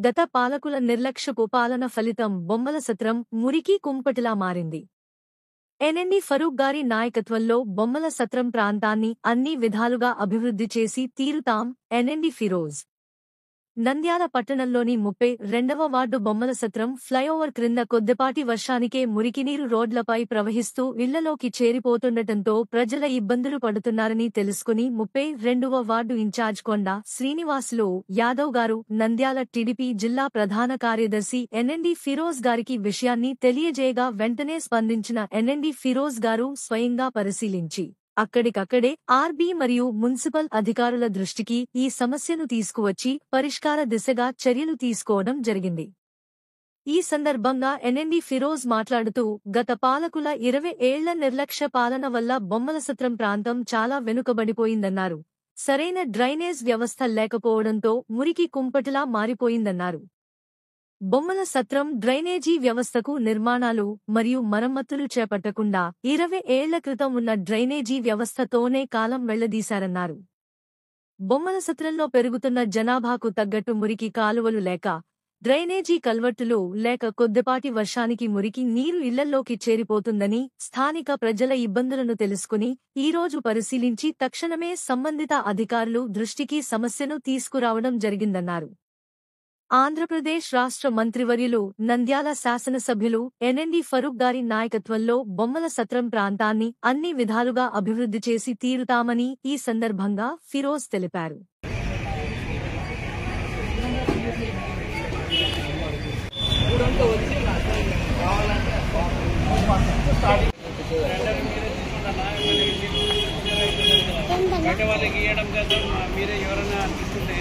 గత పాలకుల నిర్లక్ష్యపు పాలన ఫలితం బొమ్మల సత్రం మురికి కుంపటిలా మారింది. ఎన్ఎండి ఫరూక్ గారి నాయకత్వంలో బొమ్మల సత్రం ప్రాంతాన్ని అన్ని విధాలుగా అభివృద్ధి చేసి తీరుతాం. ఎన్ఎండి ఫిరోజ్ నంద్యాల పట్టణంలోని 32వ వార్డు బొమ్మల సత్రం ఫ్లైఓవర్ క్రింద కొద్దిపాటి వర్షానికే మురికినీరు రోడ్లపై ప్రవహిస్తూ ఇళ్లలోకి చేరిపోతుండటంతో ప్రజల ఇబ్బందులు పడుతున్నారని తెలుసుకుని 32వ వార్డు ఇన్ఛార్జ్ కొండ శ్రీనివాసులు యాదవ్ గారు నంద్యాల టీడీపీ జిల్లా ప్రధాన కార్యదర్శి ఎన్ఎండి ఫిరోజ్ గారికి విషయాన్ని తెలియజేయగా వెంటనే స్పందించిన ఎన్ఎండి ఫిరోజ్ గారు స్వయంగా పరిశీలించి అక్కడికక్కడే ఆర్బీ మరియు మున్సిపల్ అధికారుల దృష్టికి ఈ సమస్యను తీసుకువచ్చి పరిష్కార దిశగా చర్యలు తీసుకోవడం జరిగింది. ఈ సందర్భంగా ఎన్ఎండి ఫిరోజ్ మాట్లాడుతూ గత పాలకుల 20 ఏళ్ల నిర్లక్ష్య పాలన వల్ల బొమ్మల సత్రం ప్రాంతం చాలా వెనుకబడిపోయిందన్నారు. సరైన డ్రైనేజ్ వ్యవస్థ లేకపోవడంతో మురికి కుంపటిలా మారిపోయిందన్నారు. బొమ్మల సత్రం డ్రైనేజీ వ్యవస్థకు నిర్మాణాలు మరియు మరమ్మతులు చేపట్టకుండా 20 ఏళ్ల క్రితం ఉన్న డ్రైనేజీ వ్యవస్థతోనే కాలం వెళ్లదీశారన్నారు. బొమ్మల సత్రంలో పెరుగుతున్న జనాభాకు తగ్గట్టు మురికి కాలువలు లేక, డ్రైనేజీ కల్వర్టులు లేక కొద్దిపాటి వర్షానికి మురికి నీరు ఇళ్లల్లోకి చేరిపోతుందని స్థానిక ప్రజల ఇబ్బందులను తెలుసుకుని ఈరోజు పరిశీలించి తక్షణమే సంబంధిత అధికారులు దృష్టికి సమస్యను తీసుకురావడం జరిగిందన్నారు. ఆంధ్రప్రదేశ్ రాష్ట్ర మంత్రివర్యులు నంద్యాల శాసనసభ్యులు ఎన్ఎండి ఫరూక్ గారి నాయకత్వంలో బొమ్మల సత్రం ప్రాంతాన్ని అన్ని విధాలుగా అభివృద్ధి చేసి తీరుతామని ఈ సందర్భంగా ఫిరోజ్ తెలిపారు. వాళ్ళకి ఇవ్వడం కదా మీరే ఎవరైనా అనిపిస్తుంటే